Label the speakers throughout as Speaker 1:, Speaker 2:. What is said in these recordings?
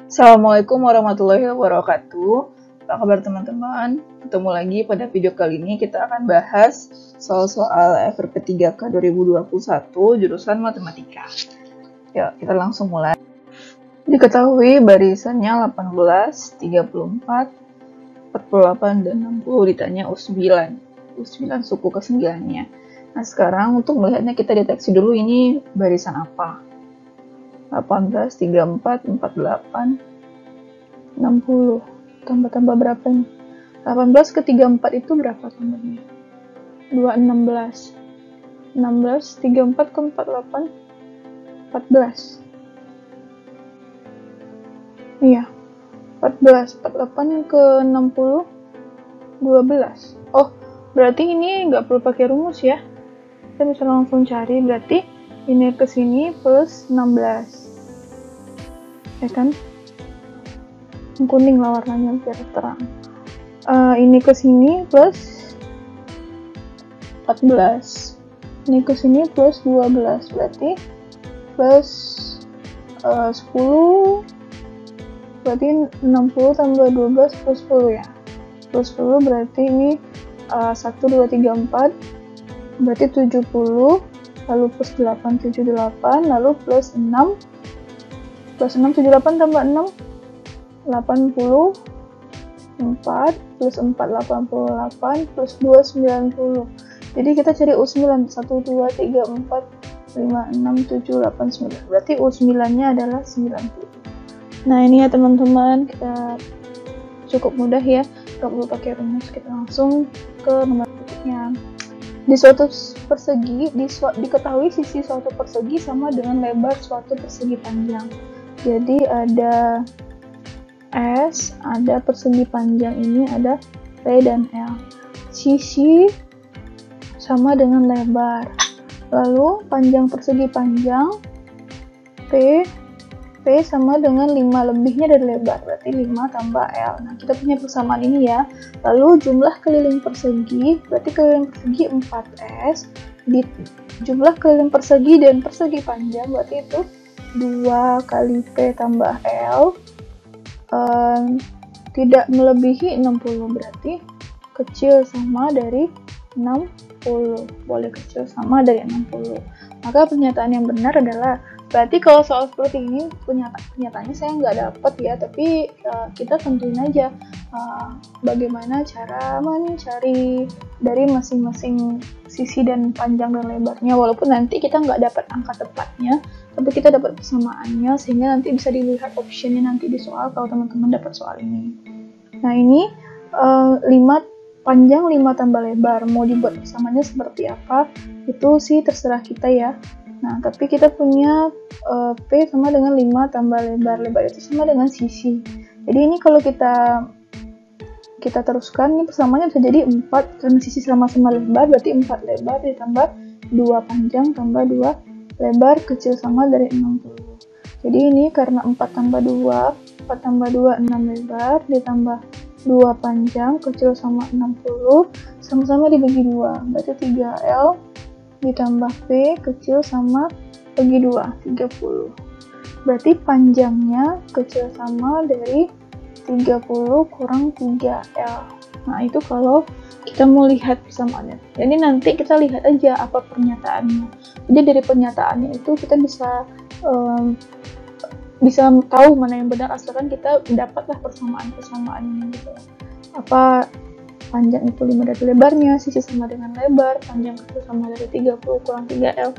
Speaker 1: Assalamualaikum warahmatullahi wabarakatuh. Apa kabar teman-teman? Ketemu lagi pada video kali ini kita akan bahas soal-soal FRP 3K 2021 jurusan Matematika. Yuk, kita langsung mulai. Diketahui barisannya 18, 34, 48, dan 60 ditanya U9. U9 suku ke-9-nya. Nah, sekarang untuk melihatnya kita deteksi dulu ini barisan apa. 18, 34, 48, 60. Tambah-tambah berapa nih? 18 ke 34 itu berapa tambahnya? 2, 16. 16, 34 ke 48, 14. Iya, 14. 48 ke 60, 12. Oh, berarti ini nggak perlu pakai rumus ya. Kita bisa langsung cari, berarti ini ke sini plus 16. Ya kan? Kuning lah warnanya biar terang. Ini ke sini plus 14. Ini ke sini plus 12. Berarti plus 10. Berarti 60 tambah 12 plus 10 ya. Plus 10 berarti ini 1, 2, 3, 4. Berarti 70. Lalu plus 8, 78. Lalu plus 6. Plus 6, 78 tambah 6. 84 plus 4 88 plus 2 90. Jadi kita cari U9 1 2 3 4 5 6 7 8 9. Berarti U9 nya adalah 90. Nah, ini ya teman-teman, kita cukup mudah ya, nggak perlu pakai rumus, kita langsung ke nomor berikutnya. Di suatu persegi diketahui sisi suatu persegi sama dengan lebar suatu persegi panjang. Jadi ada S, ada persegi panjang ini, ada P dan L. Sisi sama dengan lebar. Lalu panjang persegi panjang P sama dengan 5 lebihnya dari lebar, berarti 5 tambah L. Nah, kita punya persamaan ini ya. Lalu jumlah keliling persegi, berarti keliling persegi 4S. Di jumlah keliling persegi dan persegi panjang, berarti itu 2 kali P tambah L. Tidak melebihi 60, berarti kecil sama dari 60. Boleh kecil sama dari 60. Maka pernyataan yang benar adalah, berarti kalau soal seperti ini pernyataannya saya nggak dapat ya, tapi kita tentuin aja bagaimana cara mencari dari masing-masing sisi dan panjang dan lebarnya, walaupun nanti kita nggak dapat angka tepatnya, tapi kita dapat persamaannya, sehingga nanti bisa dilihat optionnya nanti di soal kalau teman-teman dapat soal ini. Nah, ini 5 panjang 5 tambah lebar, mau dibuat persamaannya seperti apa itu sih terserah kita ya. Nah, tapi kita punya P sama dengan 5 tambah lebar, lebar itu sama dengan sisi. Jadi ini kalau kita teruskan, ini persamaannya bisa jadi 4, karena sisi sama-sama lebar, berarti 4 lebar ditambah 2 panjang tambah 2 lebar kecil sama dari 60. Jadi ini karena 4 tambah 2, 4 tambah 2, 6 lebar, ditambah 2 panjang kecil sama 60, sama-sama dibagi 2, berarti 3L ditambah P kecil sama bagi 2, 30. Berarti panjangnya kecil sama dari 30 kurang 3L. Nah, itu kalau kita mau lihat persamaannya. Jadi nanti kita lihat aja apa pernyataannya. Jadi dari pernyataannya itu kita bisa tahu mana yang benar, asalkan kita dapatlah persamaan ini gitu. Apa panjang itu 5 dari lebarnya, sisi sama dengan lebar, panjang kecil sama dari 30 kurang 3L.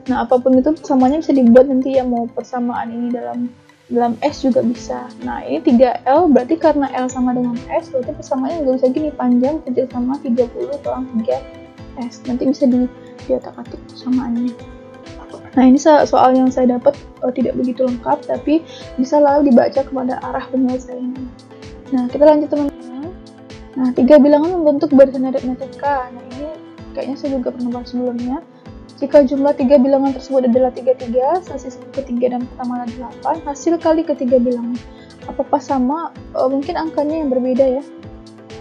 Speaker 1: Nah, apapun itu persamaannya bisa dibuat nanti ya, mau persamaan ini dalam S juga bisa. Nah, ini 3L berarti karena L sama dengan S, berarti persamaannya juga bisa gini, panjang kecil sama 30 kurang 3S. Nanti bisa di otak-atik persamaannya. Nah, ini soal yang saya dapat tidak begitu lengkap, tapi bisa lalu dibaca kepada arah penyelesaiannya. Nah, kita lanjut teman-teman. Nah, 3 bilangan membentuk barisan aritmetika. Nah, ini kayaknya saya juga pernah bahas sebelumnya. Jika jumlah 3 bilangan tersebut adalah 33, selisih ketiga dan pertama adalah 8, hasil kali ketiga bilangan. Apakah sama? Mungkin angkanya yang berbeda ya.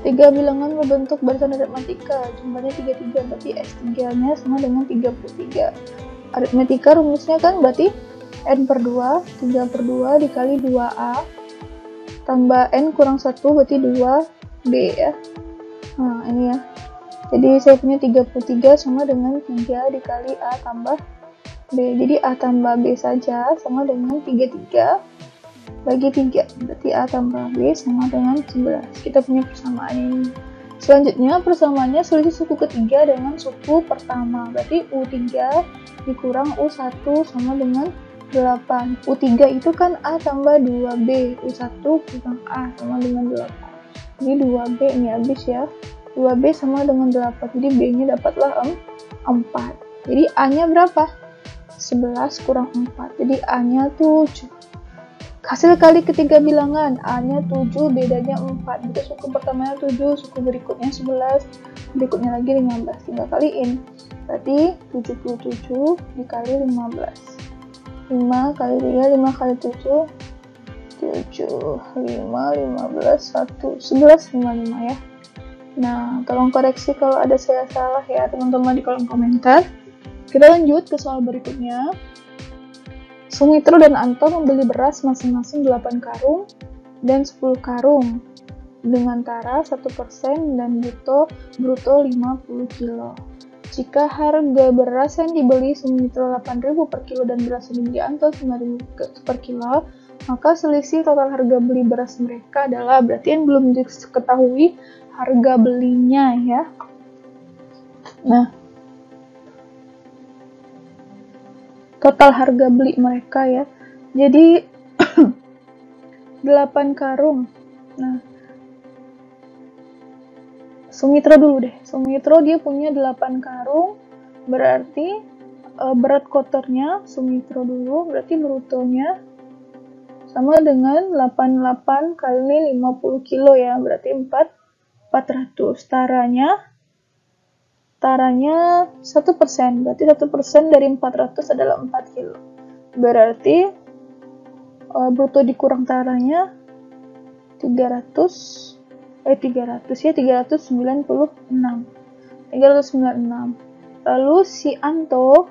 Speaker 1: 3 bilangan membentuk barisan aritmetika, jumlahnya 33, berarti S3-nya sama dengan 33. Aritmetika rumusnya kan berarti N/2, 3/2 dikali 2A tambah N kurang 1 berarti 2B ya. Nah ini ya, jadi saya punya 33 sama dengan 3 dikali A tambah B. Jadi A tambah B saja sama dengan 33 bagi 3, berarti A tambah B sama dengan 11. Kita punya persamaan ini. Selanjutnya persamaannya selisih suku ketiga dengan suku pertama, berarti U3 dikurang U1 sama dengan 8. U3 itu kan A tambah 2B, U1 kurang A sama dengan 8. Jadi 2B ini habis ya, 2B sama dengan 8, jadi B nya dapatlah 4. Jadi A nya berapa? 11 kurang 4, jadi A nya 7. Hasil kali ketiga bilangan, A-nya 7, bedanya 4. Jadi suku pertamanya 7, suku berikutnya 11, berikutnya lagi 15. Tinggal kaliin. Berarti 77 dikali 15. 5 kali 3, 5 kali 7, 7, 5, 15, 1, 11, 55 ya. Nah, tolong koreksi kalau ada saya salah ya teman-teman di kolom komentar. Kita lanjut ke soal berikutnya. Sumitro dan Anto membeli beras masing-masing 8 karung dan 10 karung dengan tara 1% dan bruto 50 kilo. Jika harga beras yang dibeli Sumitro 8.000 per kilo dan beras yang dibeli Anto 9.000 per kilo, maka selisih total harga beli beras mereka adalah, berarti yang belum diketahui harga belinya ya. Nah, total harga beli mereka ya. Jadi 8 karung. Nah, Sumitro dulu deh. Sumitro dia punya 8 karung. Berarti berat kotornya Sumitro dulu, berarti brutonya sama dengan 88 kali 50 kilo ya. Berarti 400. Taranya 1%, berarti 1% dari 400 adalah 4 kilo. Berarti bruto dikurang taranya 396. 396. Lalu si Anto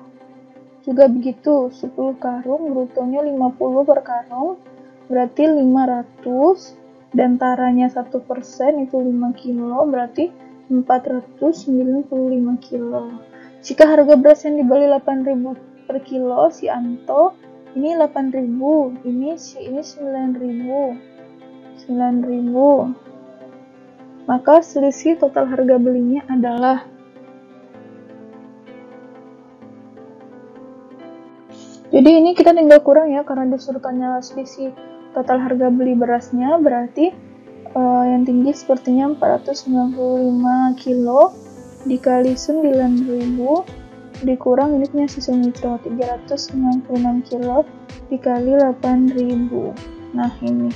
Speaker 1: juga begitu, 10 karung, brutonya 50 per karung, berarti 500, dan taranya 1% itu 5 kilo, berarti 495 kilo. Jika harga beras yang dibeli 8.000 per kilo si Anto, ini 8.000, ini 9.000. Maka selisih total harga belinya adalah, jadi ini kita tinggal kurang ya, karena disuruh tanya selisih total harga beli berasnya, berarti yang tinggi sepertinya 495 kilo dikali 9.000 dikurang ini punya si Sumitro 396 kilo dikali 8.000. Nah ini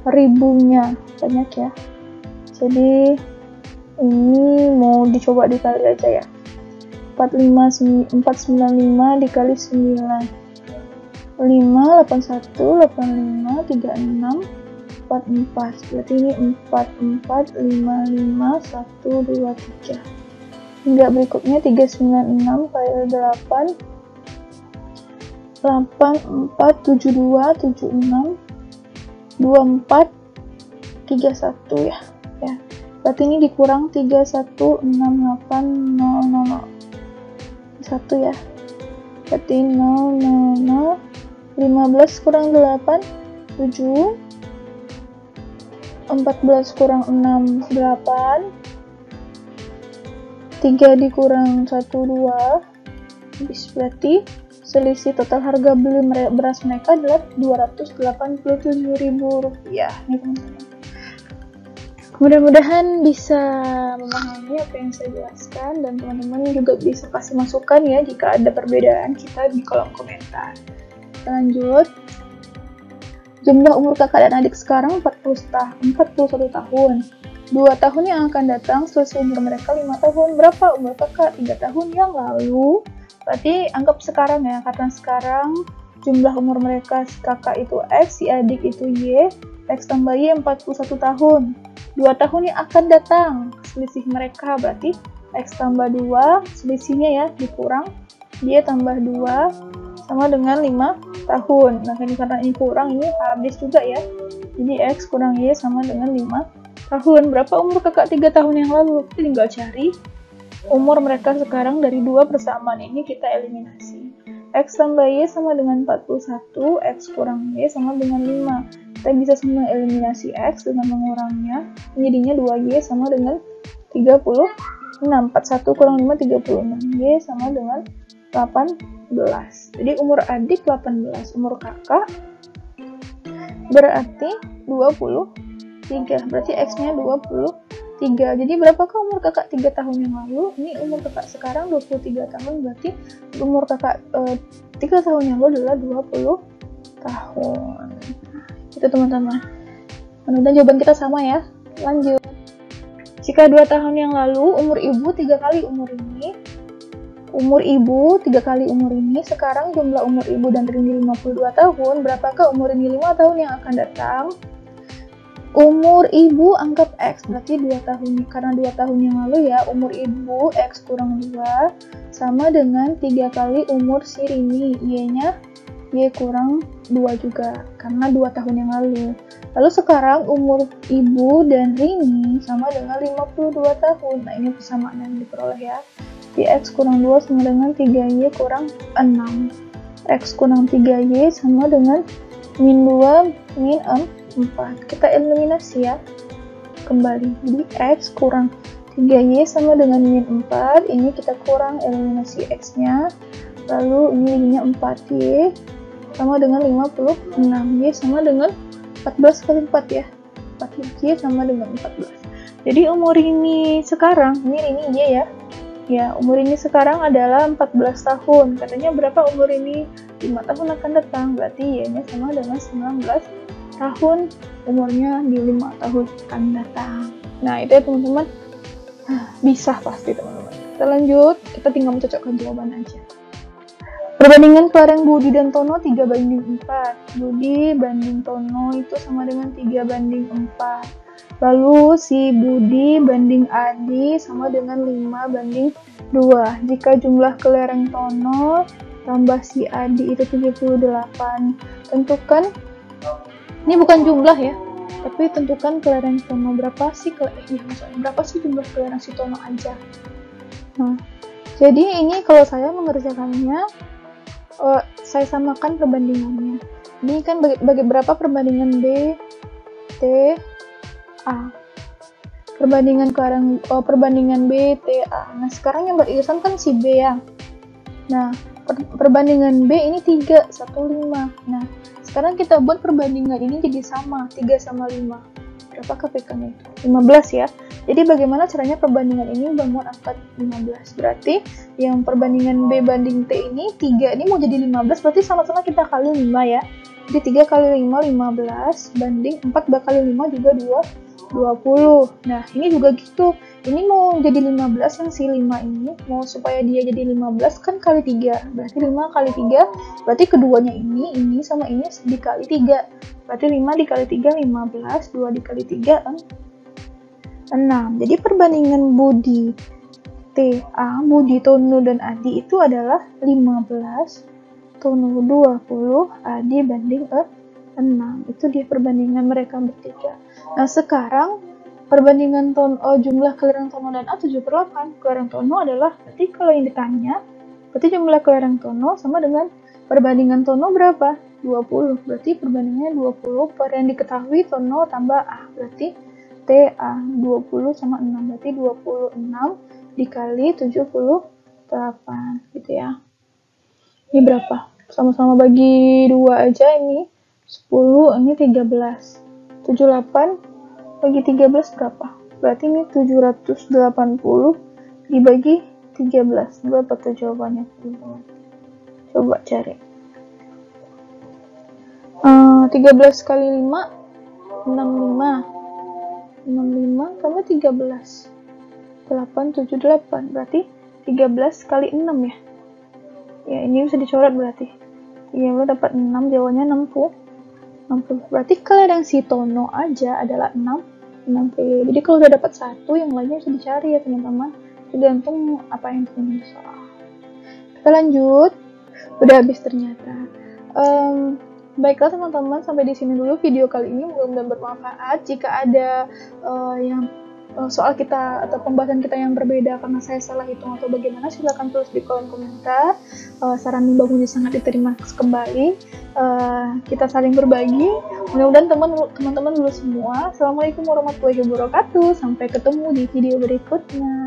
Speaker 1: ribunya banyak ya, jadi ini mau dicoba dikali aja ya. 495 dikali 9, 5, 81, 85, 36, 44, berarti ini 44, 55, 1, 2, 3. Hingga berikutnya 396 kali 8, 84, 72, 76, 24, 31 ya. Berarti ini dikurang 3168000. 1 ya. Berarti 000, 15 kurang 8, 7, 14 kurang 6, 8, 3 dikurang 1, 2, habis. Berarti selisih total harga beli beras mereka adalah Rp287.000 nih teman-teman. Mudah-mudahan bisa memahami apa yang saya jelaskan, dan teman-teman juga bisa kasih masukan ya jika ada perbedaan kita di kolom komentar. Lanjut. Jumlah umur kakak dan adik sekarang 41 tahun. 2 tahun yang akan datang selisih umur mereka 5 tahun. Berapa umur kakak? 3 tahun yang lalu. Berarti anggap sekarang ya, karena sekarang jumlah umur mereka, si kakak itu X, si adik itu Y, X tambah Y 41 tahun. 2 tahun yang akan datang selisih mereka, berarti X tambah 2, selisihnya ya dikurang, Y tambah 2, sama dengan 5 tahun. Nah, karena ini kurang, ini habis juga ya. Jadi X kurang Y sama dengan 5 tahun. Berapa umur kakak 3 tahun yang lalu? Kita tinggal cari umur mereka sekarang dari dua persamaan ini, kita eliminasi. X tambah Y sama dengan 41, X kurang Y sama dengan 5. Kita bisa semua eliminasi X dengan mengurangnya, jadinya 2Y sama dengan 36. 41 kurang 5, 36. Y sama dengan 18. Jadi umur adik 18, umur kakak berarti 23. Berarti X-nya 23. Jadi berapakah umur kakak 3 tahun yang lalu? Ini umur kakak sekarang 23 tahun, berarti umur kakak 3 tahun yang lalu adalah 20 tahun. Itu teman-teman. Mudah-mudahan jawaban kita sama ya. Lanjut. Jika 2 tahun yang lalu umur ibu 3 kali umur ini, sekarang jumlah umur ibu dan Rini 52 tahun, berapakah umur ini 5 tahun yang akan datang? Umur ibu anggap X, berarti 2 tahun, karena 2 tahun yang lalu ya, umur ibu X kurang 2 sama dengan 3 kali umur si Rini, Y-nya Y kurang 2 juga, karena 2 tahun yang lalu. Lalu sekarang umur ibu dan Rini sama dengan 52 tahun. Nah, ini persamaan yang diperoleh ya. Di X kurang 2 sama dengan 3Y kurang 6. X kurang 3Y sama dengan min 2 min 4. Kita eliminasi ya. Kembali. Jadi X kurang 3Y sama dengan min 4. Ini kita kurang eliminasi X-nya. Lalu ini jadinya 4Y sama dengan 56. Y sama dengan 14 kali 4 ya. 4Y sama dengan 14. Jadi umur ini sekarang, ini Y ya. Ya, umur ini sekarang adalah 14 tahun. Katanya berapa umur ini? 5 tahun akan datang. Berarti Y-nya sama dengan 19 tahun. Umurnya di 5 tahun akan datang. Nah, itu ya teman-teman. Bisa pasti teman-teman. Kita lanjut. Kita tinggal mencocokkan jawaban aja. Perbandingan kelareng Budi dan Tono 3:4. Budi banding Tono itu sama dengan 3:4. Lalu si Budi banding Adi sama dengan 5:2. Jika jumlah kelereng Tono tambah si Adi itu 78. Tentukan, ini bukan jumlah ya, tapi tentukan kelereng Tono berapa sih jumlah kelereng si Tono aja. Nah, jadi ini kalau saya mengerjakannya, saya samakan perbandingannya. Ini kan bagi berapa perbandingan B, T, A. Perbandingan B, T, A. Nah, sekarang yang beririsan kan si B ya. Nah, perbandingan B ini 3, 1, 5. Nah, sekarang kita buat perbandingan ini jadi sama, 3 sama 5. Berapakah PK-nya itu? 15 ya. Jadi bagaimana caranya perbandingan ini memuat angka 15? Berarti yang perbandingan B banding T ini 3 ini mau jadi 15, berarti sama-sama kita kali 5 ya. Jadi 3 kali 5, 15 banding 4 kali 5 juga 20. Nah, ini juga gitu. Ini mau jadi 15, yang si 5 ini mau supaya dia jadi 15 kan kali 3. Berarti 5 kali 3, berarti keduanya ini sama ini dikali 3. Berarti 5 dikali 3, 15. 2 dikali 3 kan 6. Jadi perbandingan Budi, TA, Budi, Tono, dan Adi itu adalah 15, Tono 20, Adi banding 6. Itu dia perbandingan mereka bertiga. Nah, sekarang perbandingan jumlah kelereng Tono dan A 7/8. Kelereng Tono adalah, berarti kalau yang ditanya, berarti jumlah kelereng Tono sama dengan perbandingan Tono berapa? 20. Berarti perbandingannya 20 per yang diketahui Tono tambah A. Berarti TA 20 sama 6. Berarti 26 dikali 78 gitu ya. Ini berapa? Sama-sama bagi 2 aja, ini 10, ini 13. 78 bagi 13 berapa? Berarti ini 780 dibagi 13. Berapa tuh jawabannya? Coba cari. 13 kali 5 65 tambah 13 878. Berarti 13 kali 6 ya. Ya, ini bisa dicoret berarti. 30 dapat 6, jawabannya 60. Berarti kelereng si Tono aja adalah 60. Jadi kalau udah dapat 1, yang lainnya bisa dicari ya teman-teman. Tergantung apa yang teman-teman salah. Kita lanjut. Udah habis ternyata. Baiklah teman-teman, sampai di sini dulu video kali ini. Mudah-mudahan bermanfaat. Jika ada yang soal kita atau pembahasan kita yang berbeda karena saya salah hitung atau bagaimana, silakan tulis di kolom komentar. Saran Mbak Muni sangat diterima kembali. Kita saling berbagi. Mudah-mudahan teman-teman lulus semua. Assalamualaikum warahmatullahi wabarakatuh. Sampai ketemu di video berikutnya.